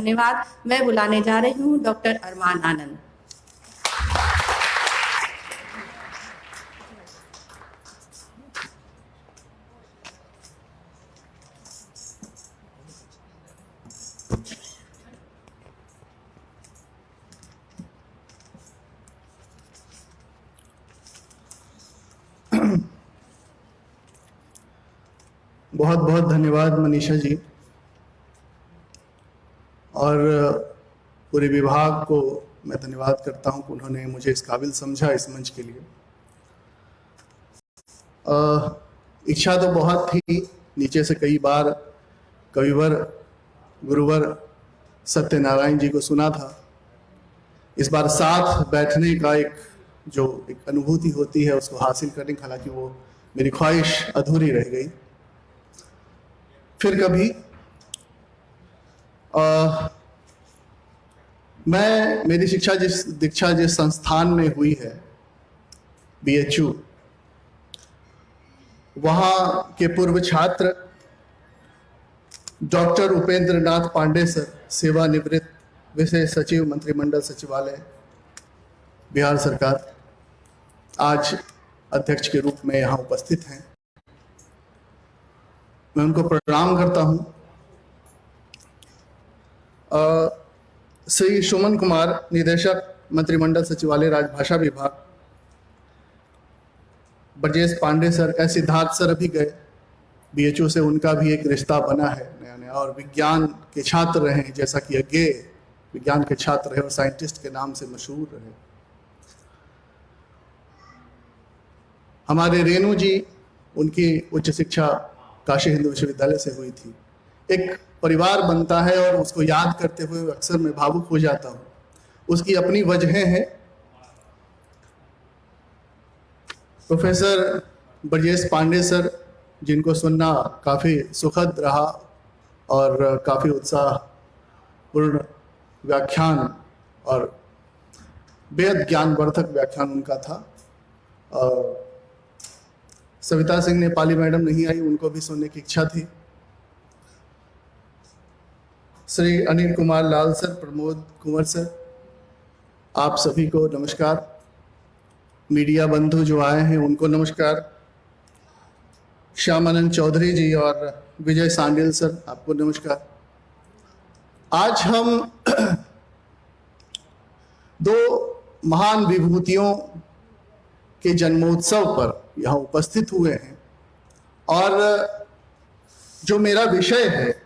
धन्यवाद। मैं बुलाने जा रही हूँ डॉक्टर अरमान आनंद। बहुत बहुत धन्यवाद मनीषा जी और पूरे विभाग को मैं धन्यवाद करता हूं कि उन्होंने मुझे इस काबिल समझा इस मंच के लिए। इच्छा तो बहुत थी, नीचे से कई बार कविवर गुरुवर सत्यनारायण जी को सुना था। इस बार साथ बैठने का एक अनुभूति होती है उसको हासिल करने, हालांकि वो मेरी ख्वाहिश अधूरी रह गई। फिर कभी मेरी दीक्षा जिस संस्थान में हुई है BHU, वहां के पूर्व छात्र डॉक्टर उपेंद्र नाथ पांडे सर, सेवानिवृत्त विशेष सचिव मंत्रिमंडल सचिवालय बिहार सरकार, आज अध्यक्ष के रूप में यहाँ उपस्थित हैं। मैं उनको प्रणाम करता हूं। श्री सुमन कुमार, निदेशक मंत्रिमंडल सचिवालय राजभाषा विभाग, ब्रजेश पांडे सर, सिद्धार्थ सर अभी गए BHU से, उनका भी एक रिश्ता बना है नया नया, और विज्ञान के छात्र रहे, जैसा कि अज्ञे विज्ञान के छात्र रहे और साइंटिस्ट के नाम से मशहूर रहे। हमारे रेणु जी, उनकी उच्च शिक्षा काशी हिंदू विश्वविद्यालय से हुई थी। एक परिवार बनता है और उसको याद करते हुए अक्सर मैं भावुक हो जाता हूँ। उसकी अपनी वजहें हैं। प्रोफेसर ब्रजेश पांडे सर, जिनको सुनना काफ़ी सुखद रहा और काफ़ी उत्साहपूर्ण व्याख्यान और बेहद ज्ञानवर्धक व्याख्यान उनका था। सविता सिंह नेपाली मैडम नहीं आई, उनको भी सुनने की इच्छा थी। श्री अनिल कुमार लाल सर, प्रमोद कुंवर सर, आप सभी को नमस्कार। मीडिया बंधु जो आए हैं उनको नमस्कार। श्यामानंद चौधरी जी और विजय सांडिल सर, आपको नमस्कार। आज हम दो महान विभूतियों के जन्मोत्सव पर यहाँ उपस्थित हुए हैं, और जो मेरा विषय है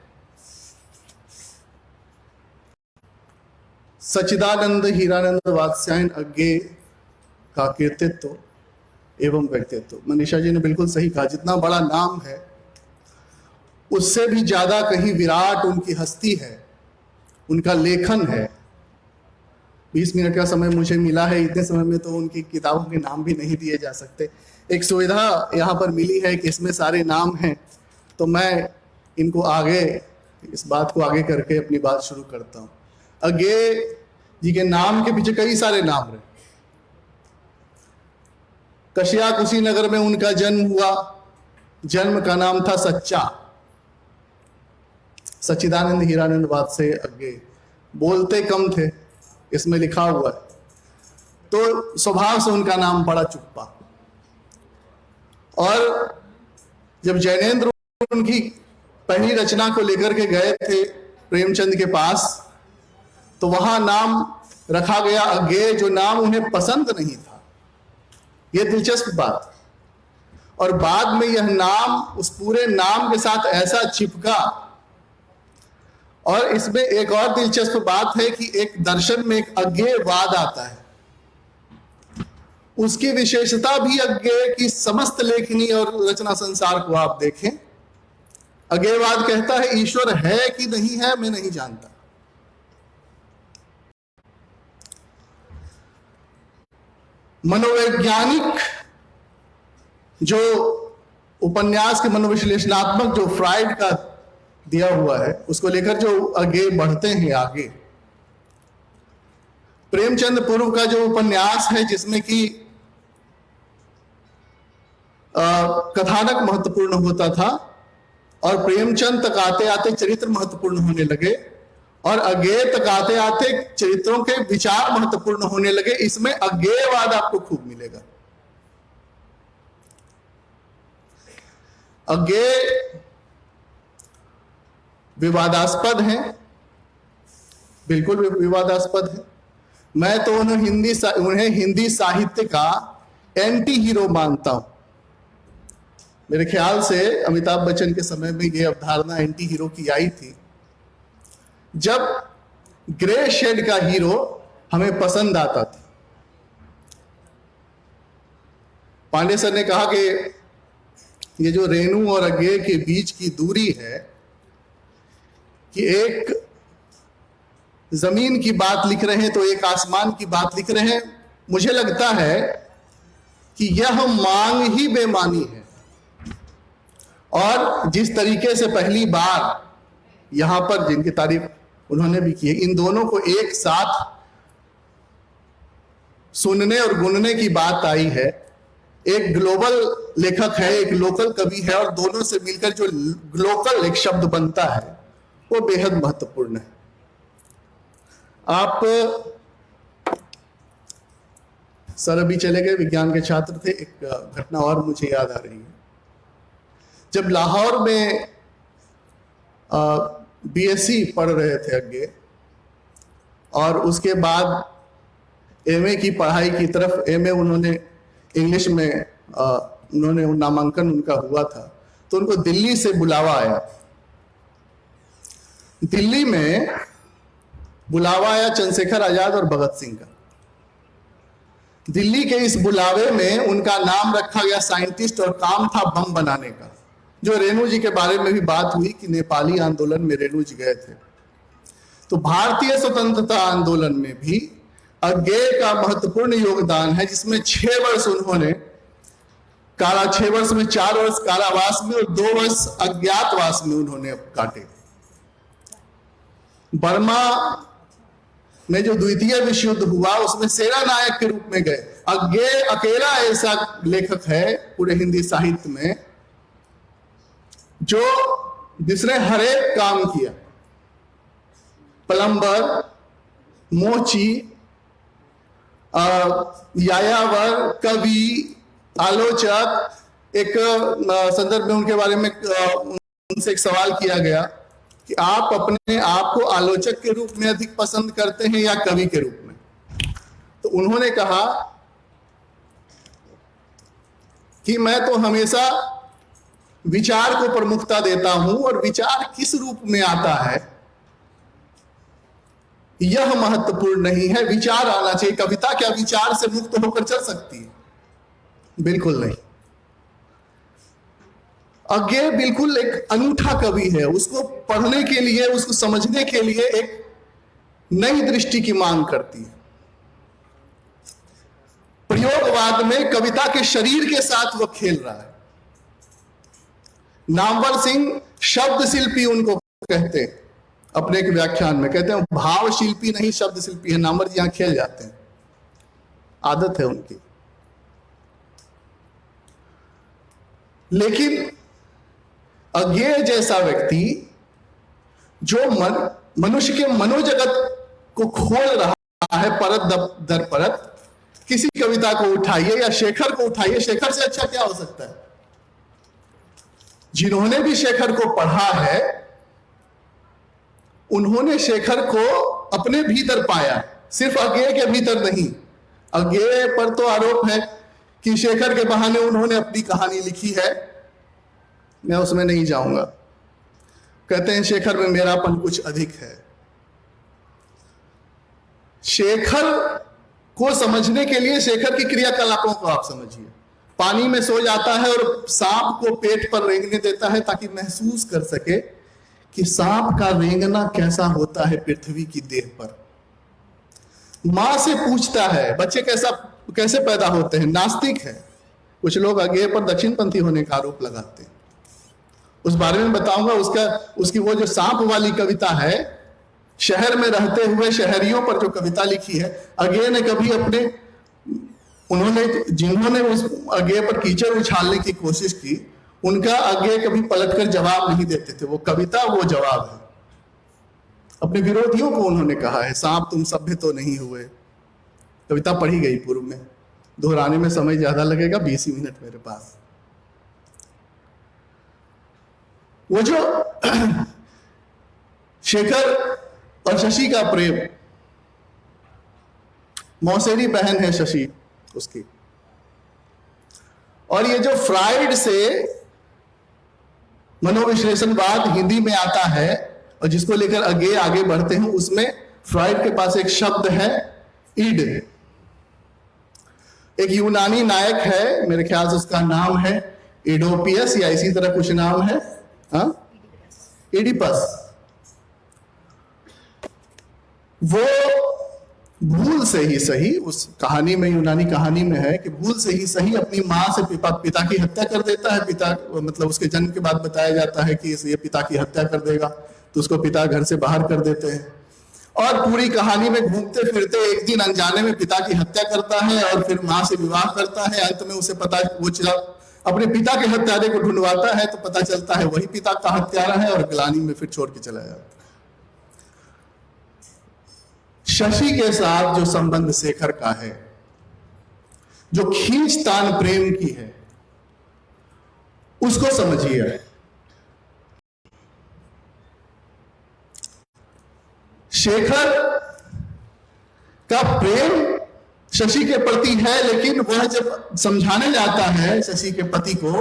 सच्चिदानंद हीरानंद वात्स्यायन अज्ञे का कृतित्व एवं व्यक्तित्व। मनीषा जी ने बिल्कुल सही कहा, जितना बड़ा नाम है उससे भी ज्यादा कहीं विराट उनकी हस्ती है, उनका लेखन है। 20 मिनट का समय मुझे मिला है, इतने समय में तो उनकी किताबों के नाम भी नहीं दिए जा सकते। एक सुविधा यहाँ पर मिली है कि इसमें सारे नाम हैं, तो मैं इनको इस बात को आगे करके अपनी बात शुरू करता हूँ। अज्ञे जी के नाम के पीछे कई सारे नाम रहे। कशिया कुशीनगर में उनका जन्म हुआ, जन्म का नाम था सच्चा, सच्चिदानंद हीरानंद वात्स्यायन अज्ञे। बोलते कम थे, इसमें लिखा हुआ है, तो स्वभाव से उनका नाम बड़ा चुप्पा। और जब जैनेन्द्र उनकी पहली रचना को लेकर के गए थे प्रेमचंद के पास, तो वहां नाम रखा गया अज्ञे, जो नाम उन्हें पसंद नहीं था। यह दिलचस्प बात। और बाद में यह नाम उस पूरे नाम के साथ ऐसा चिपका। और इसमें एक और दिलचस्प बात है कि एक दर्शन में एक अज्ञेयवाद आता है, उसकी विशेषता भी अज्ञेय की समस्त लेखनी और रचना संसार को आप देखें। अज्ञेयवाद कहता है ईश्वर है कि नहीं है मैं नहीं जानता। मनोवैज्ञानिक जो उपन्यास के मनोविश्लेषणात्मक जो फ्राइड का दिया हुआ है, उसको लेकर जो आगे बढ़ते हैं आगे, प्रेमचंद पूर्व का जो उपन्यास है जिसमें कि कथानक महत्वपूर्ण होता था और प्रेमचंद तक आते आते चरित्र महत्वपूर्ण होने लगे और अज्ञेय तक आते आते चरित्रों के विचार महत्वपूर्ण होने लगे। इसमें अज्ञेयवाद आपको खूब मिलेगा। अज्ञेय विवादास्पद हैं, बिल्कुल विवादास्पद है। मैं तो उन्हें हिंदी साहित्य का एंटी हीरो मानता हूं। मेरे ख्याल से अमिताभ बच्चन के समय में यह अवधारणा एंटी हीरो की आई थी, जब ग्रे शेड का हीरो हमें पसंद आता था। पांडे सर ने कहा कि ये जो रेणु और अज्ञेय के बीच की दूरी है, कि एक जमीन की बात लिख रहे हैं तो एक आसमान की बात लिख रहे हैं। मुझे लगता है कि यह मांग ही बेमानी है। और जिस तरीके से पहली बार यहां पर, जिनकी तारीफ उन्होंने भी की है, इन दोनों को एक साथ सुनने और गुनने की बात आई है। एक ग्लोबल लेखक है, एक लोकल कवि है, और दोनों से मिलकर जो ग्लोकल एक शब्द बनता है वो बेहद महत्वपूर्ण है। आप सर अभी चले गए, विज्ञान के छात्र थे। एक घटना और मुझे याद आ रही है। जब लाहौर में बीएससी पढ़ रहे थे अज्ञेय, और उसके बाद एमए की पढ़ाई की तरफ, एमए उन्होंने इंग्लिश में उन्होंने नामांकन उनका हुआ था, तो उनको दिल्ली से बुलावा आया। दिल्ली में बुलावा आया चंद्रशेखर आजाद और भगत सिंह का। दिल्ली के इस बुलावे में उनका नाम रखा गया साइंटिस्ट, और काम था बम बनाने का। जो रेणु जी के बारे में भी बात हुई कि नेपाली आंदोलन में रेणु जी गए थे, तो भारतीय स्वतंत्रता आंदोलन में भी अज्ञेय का महत्वपूर्ण योगदान है, जिसमें 6 वर्ष उन्होंने 6 वर्ष में 4 वर्ष कारावास में और 2 वर्ष अज्ञातवास में उन्होंने काटे। बर्मा में जो द्वितीय विश्व युद्ध हुआ, उसमें सेना नायक के रूप में गए। अज्ञेय अकेला ऐसा लेखक है पूरे हिंदी साहित्य में जो जिसने हर एक काम किया। प्लम्बर, मोची, यायावर, कवि, आलोचक। एक संदर्भ में उनके बारे में उनसे एक सवाल किया गया कि आप अपने आप को आलोचक के रूप में अधिक पसंद करते हैं या कवि के रूप में? तो उन्होंने कहा कि मैं तो हमेशा विचार को प्रमुखता देता हूं, और विचार किस रूप में आता है यह महत्वपूर्ण नहीं है, विचार आना चाहिए। कविता क्या विचार से मुक्त होकर चल सकती है? बिल्कुल नहीं। अज्ञेय बिल्कुल एक अनूठा कवि है। उसको पढ़ने के लिए, उसको समझने के लिए एक नई दृष्टि की मांग करती है। प्रयोगवाद में कविता के शरीर के साथ वह खेल रहा है। नामवर सिंह शब्द शिल्पी उनको कहते हैं, अपने एक व्याख्यान में कहते हैं भाव शिल्पी नहीं शब्द शिल्पी है। नामवर जी यहां खेल जाते हैं, आदत है उनकी। लेकिन अज्ञेय जैसा व्यक्ति जो मनुष्य के मनोजगत को खोल रहा है परत दर परत, किसी कविता को उठाइए या शेखर को उठाइए, शेखर से अच्छा क्या हो सकता है? जिन्होंने भी शेखर को पढ़ा है उन्होंने शेखर को अपने भीतर पाया, सिर्फ अज्ञेय के भीतर नहीं। अज्ञेय पर तो आरोप है कि शेखर के बहाने उन्होंने अपनी कहानी लिखी है, मैं उसमें नहीं जाऊंगा। कहते हैं शेखर में मेरापन कुछ अधिक है। शेखर को समझने के लिए शेखर की क्रियाकलापों को आप समझिए। पानी में सो जाता है और सांप को पेट पर रेंगने देता है ताकि महसूस कर सके कि सांप का रेंगना कैसा होता है पृथ्वी की देह पर। मां से पूछता है बच्चे कैसे पैदा होते हैं। नास्तिक है। कुछ लोग अज्ञेय पर दक्षिणपंथी होने का आरोप लगाते हैं, उस बारे में बताऊंगा। उसकी वो जो सांप वाली कविता है, शहर में रहते हुए शहरियों पर जो कविता लिखी है, अज्ञेय ने कभी जिन्होंने उस अज्ञेय पर कीचड़ उछालने की कोशिश की, उनका अज्ञेय कभी पलटकर जवाब नहीं देते थे। वो कविता वो जवाब है। अपने विरोधियों को उन्होंने कहा है, सांप तुम सभ्य तो नहीं हुए। कविता पढ़ी गई पूर्व में, दोहराने में समय ज्यादा लगेगा, 20 मिनट मेरे पास। वो जो शेखर और शशि का प्रेम, मौसेरी बहन है शशि उसकी, और ये जो फ्राइड से मनोविश्लेषणवाद हिंदी में आता है और जिसको लेकर आगे बढ़ते हैं, उसमें फ्राइड के पास एक शब्द है ईड। एक यूनानी नायक है, मेरे ख्याल से उसका नाम है इडोपियस या इसी तरह कुछ नाम है, हाँ, इडिपस। वो भूल से ही सही, उस कहानी में, यूनानी कहानी में है कि भूल से ही सही अपनी मां से पिता की हत्या कर देता है। पिता मतलब उसके जन्म के बाद बताया जाता है कि ये पिता की हत्या कर देगा, तो उसको पिता घर से बाहर कर देते हैं। और पूरी कहानी में घूमते फिरते एक दिन अनजाने में पिता की हत्या करता है और फिर मां से विवाह करता है। अंत में उसे पता, वो अपने पिता के हत्यारे को ढूंढवाता है तो पता चलता है वही पिता का हत्यारा है, और ग्लानि में फिर छोड़ के चला जाता है। शशि के साथ जो संबंध शेखर का है, जो खींचतान प्रेम की है, उसको समझिए। शेखर का प्रेम शशि के प्रति है, लेकिन वह जब समझाने जाता है शशि के पति को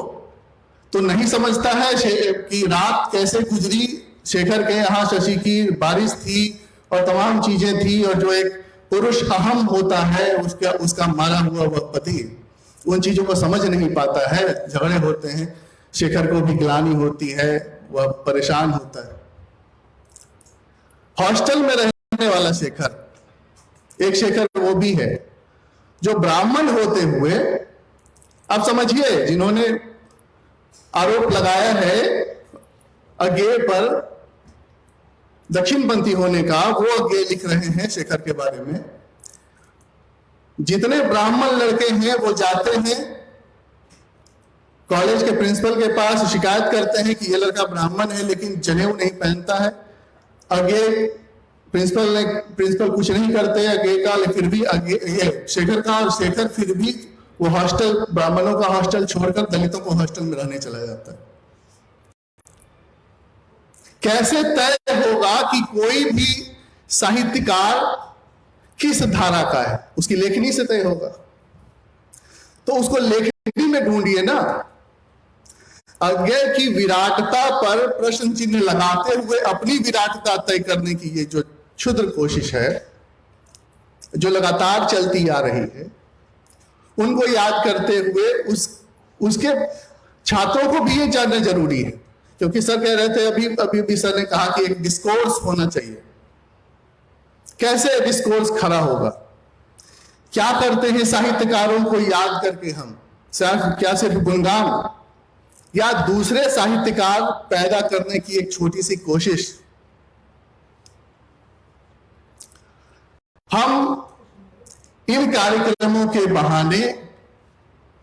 तो नहीं समझता है कि रात कैसे गुजरी। शेखर के यहाँ शशि की बारिश थी और तमाम चीजें थी, और जो एक पुरुष अहम होता है उसका मारा हुआ वह पति उन चीजों को समझ नहीं पाता है। झगड़े होते हैं, शेखर को भी ग्लानि होती है, वह परेशान होता है। हॉस्टल में रहने वाला शेखर, एक शेखर वो भी है जो ब्राह्मण होते हुए, आप समझिए, जिन्होंने आरोप लगाया है अज्ञेय पर दक्षिणपंथी होने का, वो अज्ञेय लिख रहे हैं शेखर के बारे में। जितने ब्राह्मण लड़के हैं वो जाते हैं कॉलेज के प्रिंसिपल के पास, शिकायत करते हैं कि ये लड़का ब्राह्मण है लेकिन जनेऊ नहीं पहनता है। अज्ञेय प्रिंसिपल कुछ नहीं करते अज्ञेय का, फिर भी ये शेखर का, और शेखर फिर भी वो हॉस्टल, ब्राह्मणों का हॉस्टल छोड़कर दलितों को हॉस्टल में रहने चला जाता है। कैसे तय होगा कि कोई भी साहित्यकार किस धारा का है? उसकी लेखनी से तय होगा। तो उसको लेखनी में ढूंढिए ना। अज्ञेय की विराटता पर प्रश्न चिन्ह लगाते हुए अपनी विराटता तय करने की ये जो क्षुद्र कोशिश है, जो लगातार चलती आ रही है, उनको याद करते हुए उसके छात्रों को भी ये जानना जरूरी है। क्योंकि सर कह रहे थे, अभी भी सर ने कहा कि एक डिस्कोर्स होना चाहिए। कैसे डिस्कोर्स खड़ा होगा? क्या करते हैं साहित्यकारों को याद करके हम? क्या सिर्फ गुणगान, या दूसरे साहित्यकार पैदा करने की एक छोटी सी कोशिश? हम इन कार्यक्रमों के बहाने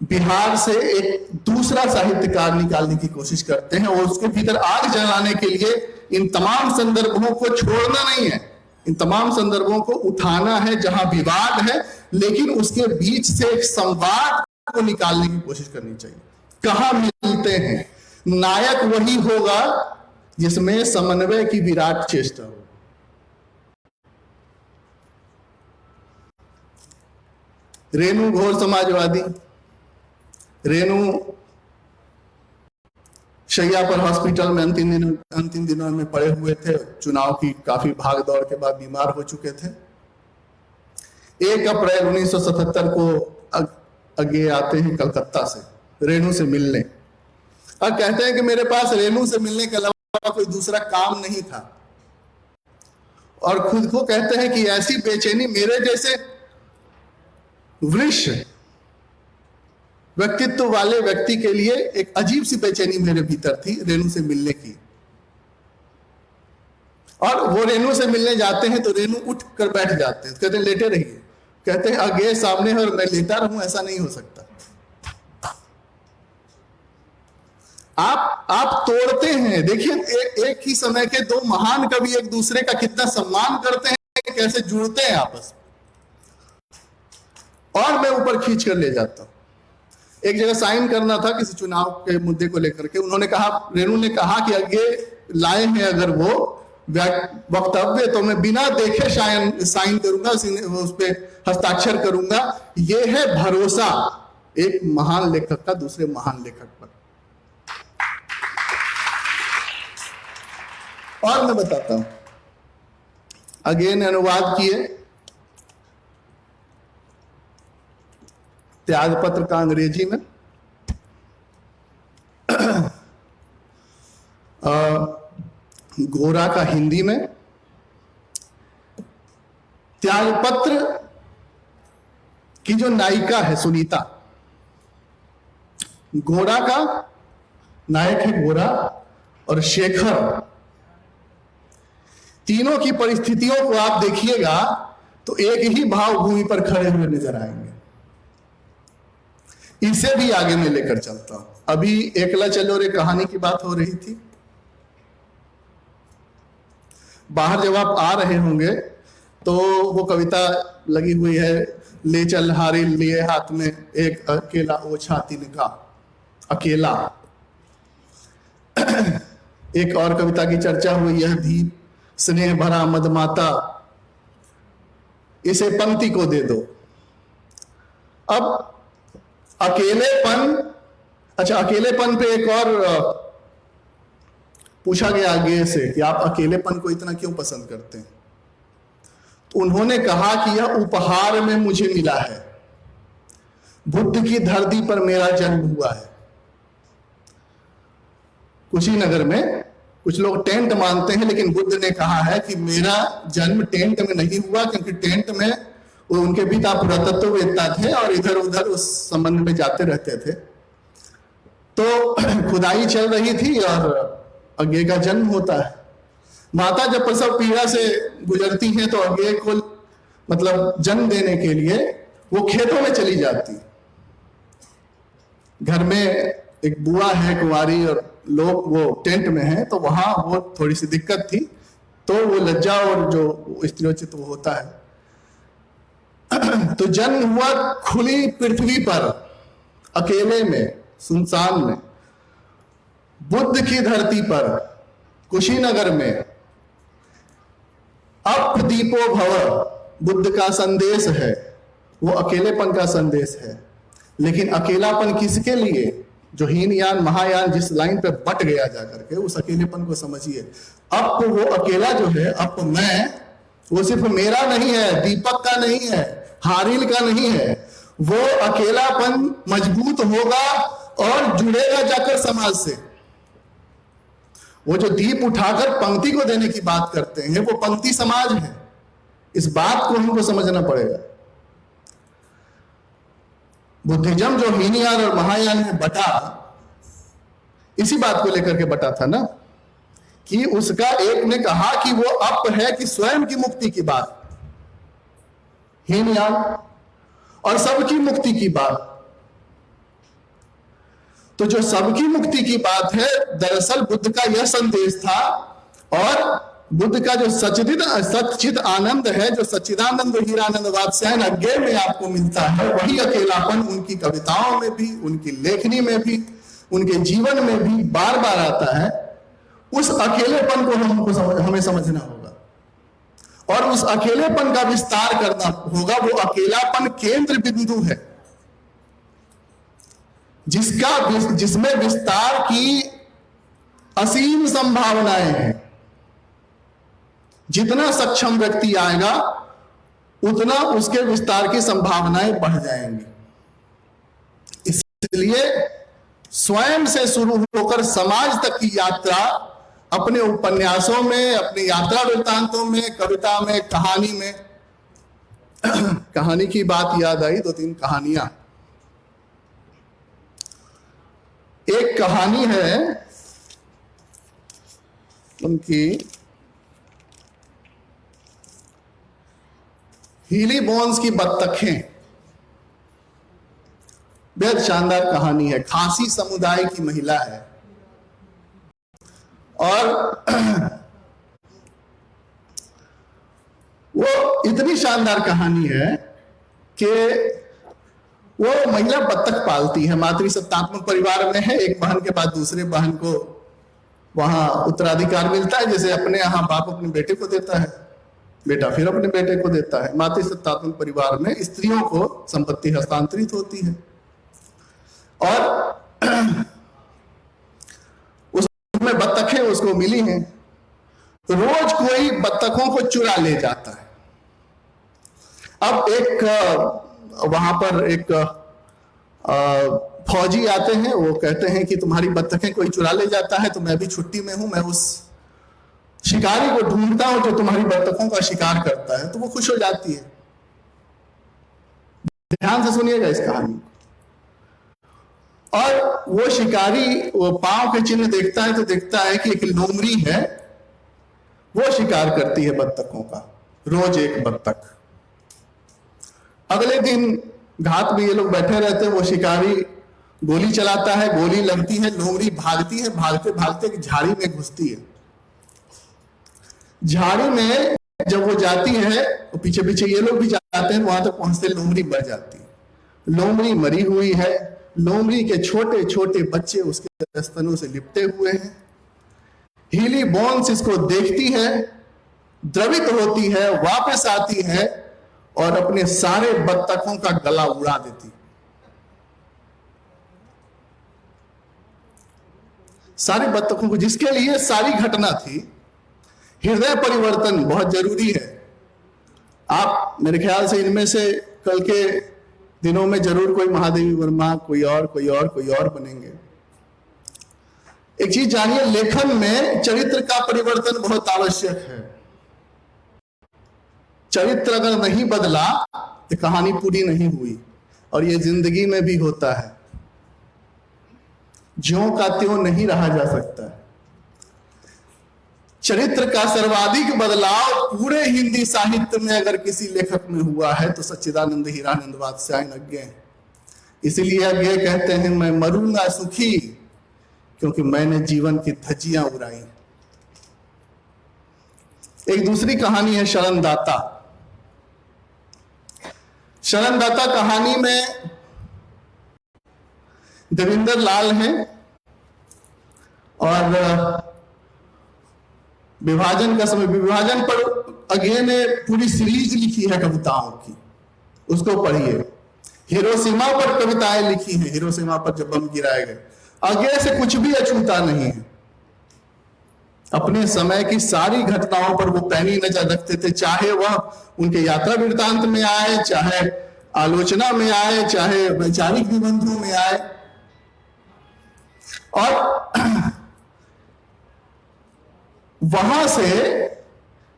बिहार से एक दूसरा साहित्यकार निकालने की कोशिश करते हैं, और उसके भीतर आग जलाने के लिए इन तमाम संदर्भों को छोड़ना नहीं है। इन तमाम संदर्भों को उठाना है जहां विवाद है, लेकिन उसके बीच से एक संवाद को निकालने की कोशिश करनी चाहिए। कहां मिलते हैं? नायक वही होगा जिसमें समन्वय की विराट चेष्टा हो। रेणु घोर समाजवादी, रेणु शैया पर हॉस्पिटल में अंतिम दिनों में पड़े हुए थे। चुनाव की काफी भाग दौड़ के बाद बीमार हो चुके थे। 1 अप्रैल 1977 को अज्ञेय आते हैं कलकत्ता से रेणु से मिलने, और कहते हैं कि मेरे पास रेणु से मिलने के अलावा कोई दूसरा काम नहीं था। और खुद को कहते हैं कि ऐसी बेचैनी, मेरे जैसे वृक्ष व्यक्तित्व वाले व्यक्ति के लिए एक अजीब सी बेचैनी मेरे भीतर थी रेणु से मिलने की। और वो रेणु से मिलने जाते हैं तो रेणु उठ कर बैठ जाते हैं, कहते हैं लेटे रहिए। कहते हैं अज्ञेय सामने है और मैं लेटा रहूं, ऐसा नहीं हो सकता। आप तोड़ते हैं। देखिए एक ही समय के दो महान कवि एक दूसरे का कितना सम्मान करते हैं, कैसे जुड़ते हैं आपस में। और मैं ऊपर खींच कर ले जाता हूं। एक जगह साइन करना था किसी चुनाव के मुद्दे को लेकर के, उन्होंने कहा, रेणु ने कहा कि आगे लाए हैं अगर वो वक्तव्य तो मैं बिना देखे साइन करूंगा, उस पर हस्ताक्षर करूंगा। ये है भरोसा एक महान लेखक का दूसरे महान लेखक पर। और मैं बताता हूं, अगेन अनुवाद किए त्यागपत्र का अंग्रेजी में, गोरा का हिंदी में। त्यागपत्र की जो नायिका है सुनीता, गोरा का नायक है गोरा, और शेखर, तीनों की परिस्थितियों को आप देखिएगा तो एक ही भावभूमि पर खड़े हुए नजर आएंगे। इसे भी आगे में लेकर चलता हूं। अभी एकला चलो रे कहानी की बात हो रही थी। बाहर जब आप आ रहे होंगे तो वो कविता लगी हुई है, ले चल हारी लिए हाथ में एक अकेला ओछा तिनका, अकेला। एक और कविता की चर्चा हुई है, दीप स्नेह भरा मदमाता, इसे पंक्ति को दे दो। अब अकेलेपन, अच्छा अकेलेपन पे एक और पूछा गया आगे से कि आप अकेलेपन को इतना क्यों पसंद करते हैं, तो उन्होंने कहा कि यह उपहार में मुझे मिला है, बुद्ध की धरती पर मेरा जन्म हुआ है। कुशीनगर में कुछ लोग टेंट मानते हैं, लेकिन बुद्ध ने कहा है कि मेरा जन्म टेंट में नहीं हुआ, क्योंकि टेंट में वो उनके पिता पुरातत्ववेत्ता थे और इधर उधर उस संबंध में जाते रहते थे। तो खुदाई चल रही थी और अज्ञे का जन्म होता है। माता जब प्रसव पीड़ा से गुजरती हैं तो अज्ञे को मतलब जन्म देने के लिए वो खेतों में चली जाती। घर में एक बुआ है कुंवारी और लोग वो टेंट में हैं, तो वहां वो थोड़ी सी दिक्कत थी, तो वो लज्जा और जो स्त्रीचित वो होता है। तो जन्म हुआ खुली पृथ्वी पर, अकेले में, सुनसान में, बुद्ध की धरती पर, कुशीनगर में। अप्रदीपो भव बुद्ध का संदेश है, वो अकेलेपन का संदेश है। लेकिन अकेलापन किसके लिए? जो हीनयान महायान जिस लाइन पे बट गया जाकर के, उस अकेलेपन को समझिए। अब वो अकेला जो है, अब मैं, वो सिर्फ मेरा नहीं है, दीपक का नहीं है, हारिल का नहीं है। वो अकेलापन मजबूत होगा और जुड़ेगा जाकर समाज से। वो जो दीप उठाकर पंक्ति को देने की बात करते हैं, वो पंक्ति समाज है। इस बात को हमको समझना पड़ेगा। बुद्धिज्म जो हीनयान और महायान में बटा, इसी बात को लेकर के बटा था ना, कि उसका एक ने कहा कि वो अप है कि स्वयं की मुक्ति की बात, हीनयान, और सबकी मुक्ति की बात। तो जो सबकी मुक्ति की बात है, दरअसल बुद्ध का यह संदेश था। और बुद्ध का जो सच्चिद आनंद है, जो सच्चिदानंद हीरानंद वात्स्यायन अज्ञे में आपको मिलता है, वही अकेलापन उनकी कविताओं में भी, उनकी लेखनी में भी, उनके जीवन में भी बार बार आता है। उस अकेलेपन को हमें समझना होगा और उस अकेलेपन का विस्तार करना होगा। वो अकेलापन केंद्र बिंदु है जिसमें विस्तार की असीम संभावनाएं हैं। जितना सक्षम व्यक्ति आएगा उतना उसके विस्तार की संभावनाएं बढ़ जाएंगी। इसलिए स्वयं से शुरू होकर समाज तक की यात्रा अपने उपन्यासों में, अपनी यात्रा वृत्तांतों में, कविता में, कहानी में। कहानी की बात याद आई, दो तीन कहानियां। एक कहानी है उनकी, हीली बोन्स की बत्तखें। बेहद शानदार कहानी है। खासी समुदाय की महिला है, और वो इतनी शानदार कहानी है कि वो महिला बत्तख पालती है, मातृसत्तात्मक परिवार में है, एक बहन के बाद दूसरे बहन को वहां उत्तराधिकार मिलता है, जैसे अपने यहाँ बाप अपने बेटे को देता है, बेटा फिर अपने बेटे को देता है। मातृसत्तात्मक परिवार में स्त्रियों को संपत्ति हस्तांतरित होती है और उसमें बत्तखें उसको मिली हैं। रोज कोई बत्तखों को चुरा ले जाता है। अब एक वहां पर एक फौजी आते हैं, वो कहते हैं कि तुम्हारी बत्तखें कोई चुरा ले जाता है, तो मैं भी छुट्टी में हूं, मैं उस शिकारी को ढूंढता हूं जो तुम्हारी बत्तखों का शिकार करता है। तो वो खुश हो जाती है। ध्यान से सुनिएगा इस कहानी को। और वो शिकारी वो पांव के चिन्ह देखता है तो देखता है कि एक लोमड़ी है, वो शिकार करती है बत्तखों का, रोज एक बत्तख। अगले दिन घात में ये लोग बैठे रहते हैं, वो शिकारी गोली चलाता है, गोली लगती है, लोमड़ी भागती है, भागते भागते एक झाड़ी में घुसती है। झाड़ी में जब वो जाती है तो पीछे पीछे ये लोग भी जाते हैं, वहां तक पहुंचते लोमड़ी मर जाती है। लोमड़ी मरी हुई है, लोमड़ी के छोटे छोटे बच्चे उसके स्तनों से लिपटे हुए हैं। हीली बोन्स इसको देखती है, द्रवित होती है, वापस आती है और अपने सारे बत्तखों का गला उड़ा देती। सारे बत्तखों को, जिसके लिए सारी घटना थी। हृदय परिवर्तन बहुत जरूरी है। आप मेरे ख्याल से इनमें से कल के दिनों में जरूर कोई महादेवी वर्मा, कोई और बनेंगे। एक चीज जानिए, लेखन में चरित्र का परिवर्तन बहुत आवश्यक है। चरित्र अगर नहीं बदला तो कहानी पूरी नहीं हुई। और ये जिंदगी में भी होता है, ज्यों का त्यों नहीं रहा जा सकता। चरित्र का सर्वाधिक बदलाव पूरे हिंदी साहित्य में अगर किसी लेखक में हुआ है तो सच्चिदानंद हीरानंद वात्स्यायन अज्ञे हैं। इसीलिए अज्ञे कहते हैं, मैं मरूंगा सुखी क्योंकि मैंने जीवन की धज्जियां उड़ाई। एक दूसरी कहानी है शरणदाता। शरणदाता कहानी में देवेंद्र लाल हैं और विभाजन का समय, विभाजन पर अज्ञे ने पूरी सीरीज लिखी है कविताओं की, उसको पढ़िए। हिरोशिमा पर कविताएं लिखी हैं, हिरोशिमा पर जब बम गिराए गए। अज्ञे से कुछ भी अछूता नहीं है। अपने समय की सारी घटनाओं पर वो पैनी नजर रखते थे, चाहे वह उनके यात्रा वृत्तांत में आए, चाहे आलोचना में आए, चाहे वैचारिक निबंधों में आए। और वहां से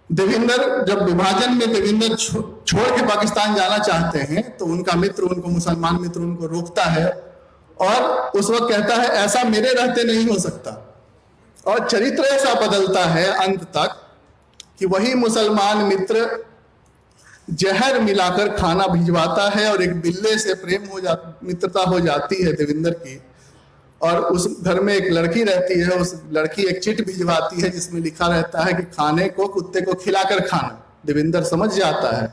देवेंद्र, जब विभाजन में देवेंद्र छोड़ के पाकिस्तान जाना चाहते हैं तो उनका मित्र, उनको मुसलमान मित्र उनको रोकता है और उस वक्त कहता है ऐसा मेरे रहते नहीं हो सकता। और चरित्र ऐसा बदलता है अंत तक कि वही मुसलमान मित्र जहर मिलाकर खाना भिजवाता है और एक बिल्ले से मित्रता हो जाती है देवेंद्र की। और उस घर में एक लड़की रहती है, उस लड़की एक चिट भिजवाती है जिसमें लिखा रहता है कि खाने को कुत्ते को खिलाकर खाना। देवेंद्र समझ जाता है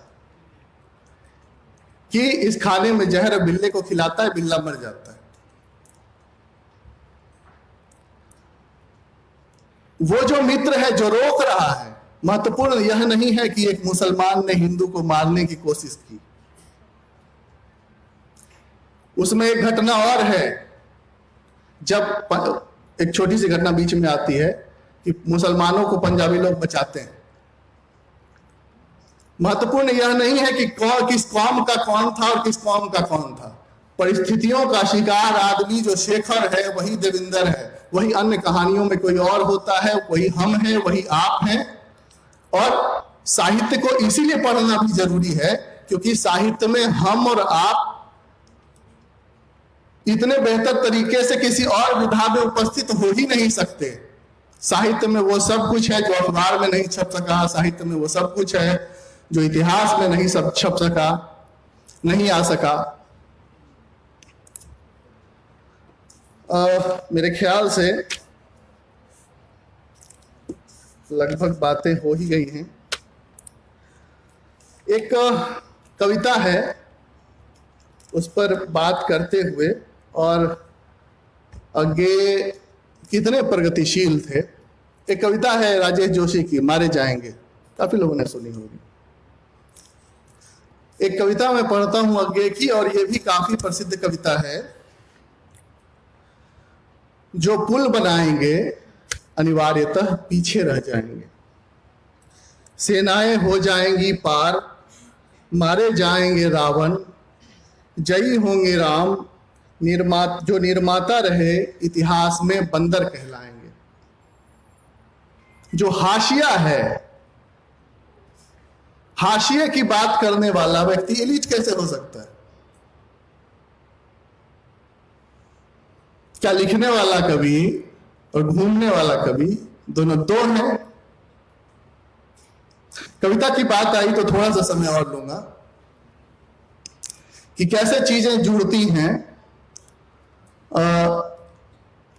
कि इस खाने में जहर बिल्ले को खिलाता है, बिल्ला मर जाता है। वो जो मित्र है जो रोक रहा है, महत्वपूर्ण यह नहीं है कि एक मुसलमान ने हिंदू को मारने की कोशिश की। उसमें एक घटना और है, जब एक छोटी सी घटना बीच में आती है कि मुसलमानों को पंजाबी लोग बचाते हैं। महत्वपूर्ण यह नहीं है कि किस कौम का कौन था और किस कौम का कौन था। परिस्थितियों का शिकार आदमी जो शेखर है वही देवेंद्र है, वही अन्य कहानियों में कोई और होता है, वही हम हैं, वही आप हैं। और साहित्य को इसीलिए पढ़ना भी जरूरी है क्योंकि साहित्य में हम और आप इतने बेहतर तरीके से किसी और विधा में उपस्थित हो ही नहीं सकते। साहित्य में वो सब कुछ है जो अखबार में नहीं छप सका, साहित्य में वो सब कुछ है जो इतिहास में नहीं सब छप सका, नहीं आ सका। मेरे ख्याल से लगभग बातें हो ही गई हैं। एक कविता है, उस पर बात करते हुए, और आगे कितने प्रगतिशील थे। एक कविता है राजेश जोशी की, मारे जाएंगे, काफी लोगों ने सुनी होगी। एक कविता मैं पढ़ता हूं आगे की, और ये भी काफी प्रसिद्ध कविता है। जो पुल बनाएंगे अनिवार्यतः पीछे रह जाएंगे, सेनाएं हो जाएंगी पार, मारे जाएंगे रावण, जयी होंगे राम, जो निर्माता रहे इतिहास में बंदर कहलाएंगे। जो हाशिया है, हाशिए की बात करने वाला व्यक्ति एलीट कैसे हो सकता है? क्या लिखने वाला कवि और घूमने वाला कवि दोनों दो हैं? कविता की बात आई तो थोड़ा सा समय और लूंगा कि कैसे चीजें जुड़ती हैं।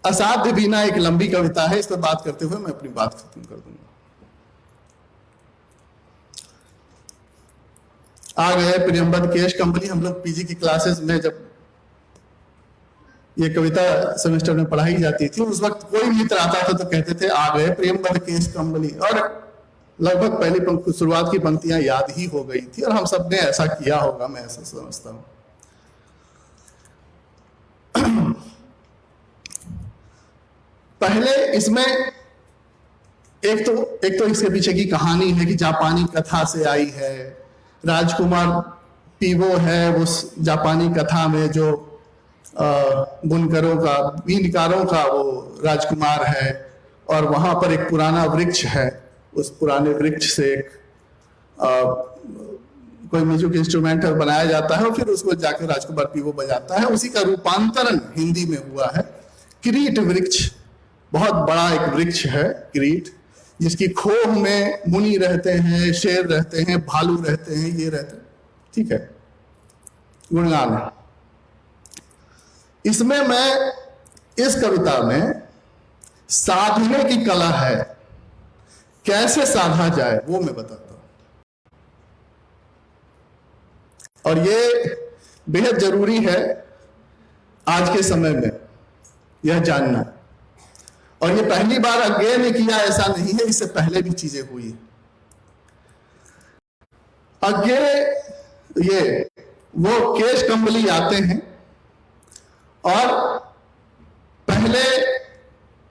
असाध्य बीना एक लंबी कविता है, इस पर बात करते हुए मैं अपनी बात खत्म कर दूंगा। आ गए प्रियंबद केश कंबली। हम लोग पीजी की क्लासेस में जब ये कविता सेमेस्टर में पढ़ाई जाती थी, उस वक्त कोई मित्र आता था तो कहते थे आ गए प्रियंबद केश कंबली, और लगभग पहली शुरुआत की पंक्तियां याद ही हो गई थी, और हम सब ने ऐसा किया होगा, मैं ऐसा समझता हूं। पहले इसमें एक तो इसके पीछे की कहानी है कि जापानी कथा से आई है। राजकुमार पीवो है, उस जापानी कथा में जो बुनकरों का, बीनकारों का वो राजकुमार है, और वहां पर एक पुराना वृक्ष है। उस पुराने वृक्ष से एक कोई म्यूजिक इंस्ट्रूमेंट बनाया जाता है, और फिर उसको जाकर राजकुमार पीवो बजाता है। उसी का रूपांतरण हिंदी में हुआ है किरीट वृक्ष। बहुत बड़ा एक वृक्ष है किरीट, जिसकी खोह में मुनि रहते हैं, शेर रहते हैं, भालू रहते हैं, ये रहते हैं। ठीक है, गुणगान है। इसमें मैं इस कविता में साधने की कला है, कैसे साधा जाए वो मैं बताता हूं, और ये बेहद जरूरी है आज के समय में यह जानना। और ये पहली बार अज्ञे ने किया ऐसा नहीं है, इससे पहले भी चीजें हुई। अज्ञे ये वो केश कंबली आते हैं, और पहले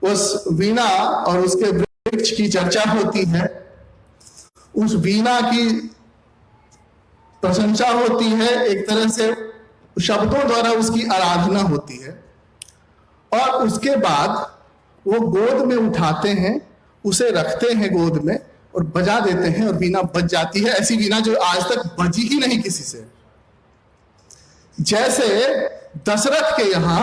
उस वीणा और उसके वृक्ष की चर्चा होती है, उस वीणा की प्रशंसा होती है, एक तरह से शब्दों द्वारा उसकी आराधना होती है, और उसके बाद वो गोद में उठाते हैं, उसे रखते हैं गोद में और बजा देते हैं, और वीणा बज जाती है। ऐसी वीणा जो आज तक बजी ही नहीं किसी से। जैसे दशरथ के यहां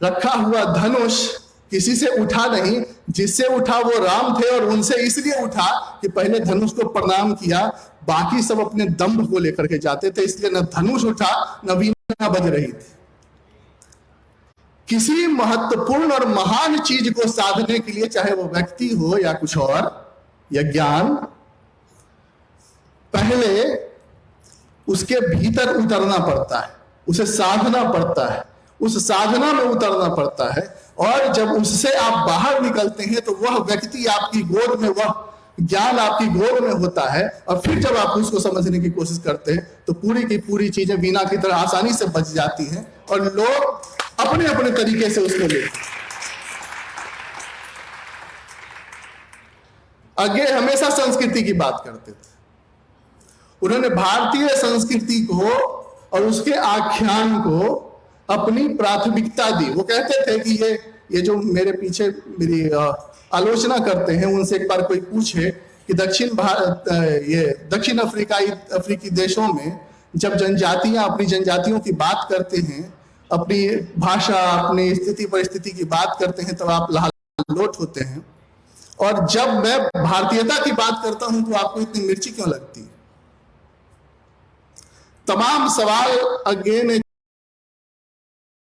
रखा हुआ धनुष किसी से उठा नहीं, जिससे उठा वो राम थे, और उनसे इसलिए उठा कि पहले धनुष को प्रणाम किया, बाकी सब अपने दंभ को लेकर के जाते थे, इसलिए न धनुष उठा न वीणा बज रही थी। किसी महत्वपूर्ण और महान चीज को साधने के लिए, चाहे वो व्यक्ति हो या कुछ और, या ज्ञान, पहले उसके भीतर उतरना पड़ता है, उसे साधना पड़ता है, उस साधना में उतरना पड़ता है। और जब उससे आप बाहर निकलते हैं तो वह व्यक्ति आपकी गोद में, वह ज्ञान आपकी गोद में होता है, और फिर जब आप उसको समझने की कोशिश करते हैं तो पूरी की पूरी चीजें वीणा की तरह आसानी से बच जाती हैं, और लोग अपने अपने तरीके से उसको लेते हैं। आगे हमेशा संस्कृति की बात करते थे। उन्होंने भारतीय संस्कृति को और उसके आख्यान को अपनी प्राथमिकता दी। वो कहते थे कि ये जो मेरे पीछे मेरी आलोचना करते हैं, उनसे एक बार कोई पूछे कि दक्षिण अफ्रीकी देशों में जब जनजातियां अपनी जनजातियों की बात करते हैं, अपनी भाषा, अपनी स्थिति परिस्थिति की बात करते हैं, तब आप लालोट होते हैं, और जब मैं भारतीयता की बात करता हूं तो आपको इतनी मिर्ची क्यों लगती है? तमाम सवाल अज्ञे ने